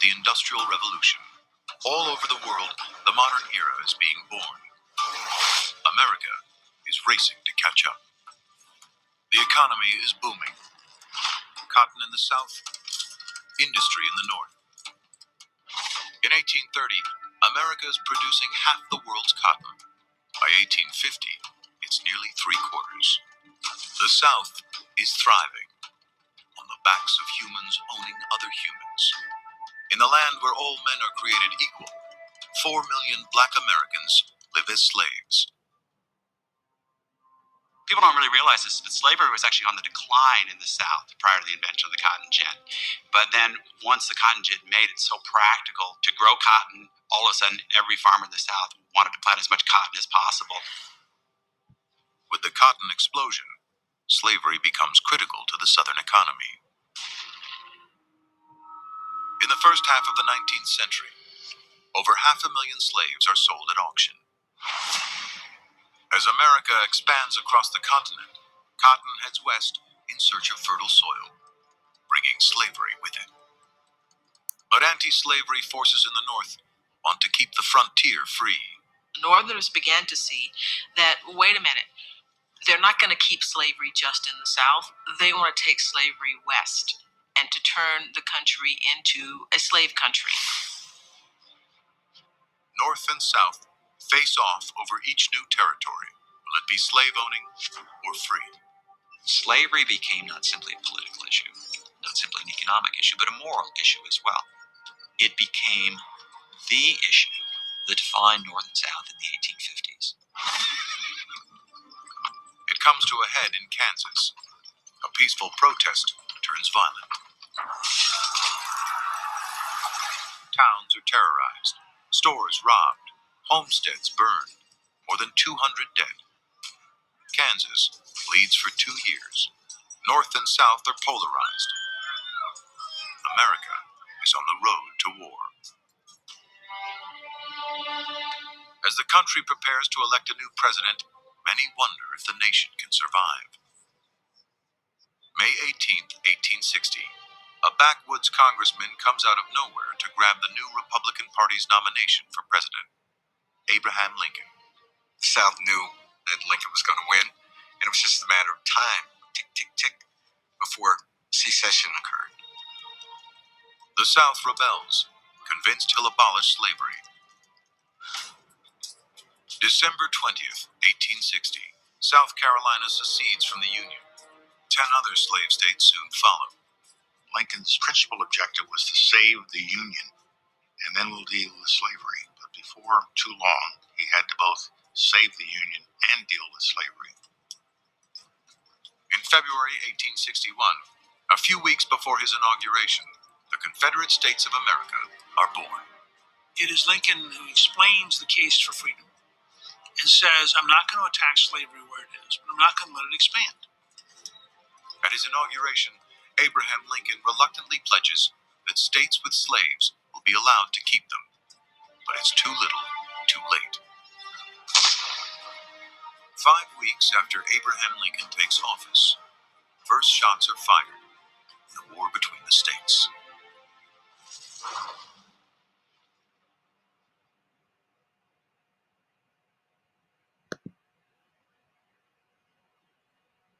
the Industrial Revolution. All over the world, the modern era is being born. America is racing to catch up. The economy is booming. Cotton in the South, industry in the North. In 1830, America is producing half the world's cotton. By 1850, it's nearly three-quarters. The South is thriving on the backs of humans owning other humans. In the land where all men are created equal, 4 million black Americans live as slaves. People don't really realize this, but slavery was actually on the decline in the South prior to the invention of the cotton gin. But then once the cotton gin made it so practical to grow cotton, all of a sudden every farmer in the South wanted to plant as much cotton as possible. With the cotton explosion, slavery becomes critical to the Southern economy. In the first half of the 19th century, over 500,000 slaves are sold at auction. As America expands across the continent, cotton heads west in search of fertile soil, bringing slavery with it. But anti-slavery forces in the North want to keep the frontier free. Northerners began to see that, wait a minute, they're not going to keep slavery just in the South. They want to take slavery west and to turn the country into a slave country. North and South face off over each new territory. Will it be slave-owning or free? Slavery became not simply a political issue, not simply an economic issue, but a moral issue as well. It became the issue that defined North and South in the 1850s. It comes to a head in Kansas. A peaceful protest turns violent. Towns are terrorized, stores robbed, homesteads burned, more than 200 dead. Kansas bleeds for 2 years. North and South are polarized. America is on the road to war. As the country prepares to elect a new president, many wonder if the nation can survive. May 18, 1860, a backwoods congressman comes out of nowhere to grab the new Republican Party's nomination for president, Abraham Lincoln. The South knew that Lincoln was going to win, and it was just a matter of time, tick, tick, tick, before secession occurred. The South rebels, convinced he'll abolish slavery. December 20th, 1860, South Carolina secedes from the Union. 10 other slave states soon follow. Lincoln's principal objective was to save the Union, and then we'll deal with slavery. But before too long, he had to both save the Union and deal with slavery. In February 1861, a few weeks before his inauguration, the Confederate States of America are born. It is Lincoln who explains the case for freedom and says, I'm not going to attack slavery where it is, but I'm not going to let it expand. At his inauguration, Abraham Lincoln reluctantly pledges that states with slaves will be allowed to keep them. But it's too little, too late. 5 weeks after Abraham Lincoln takes office, first shots are fired.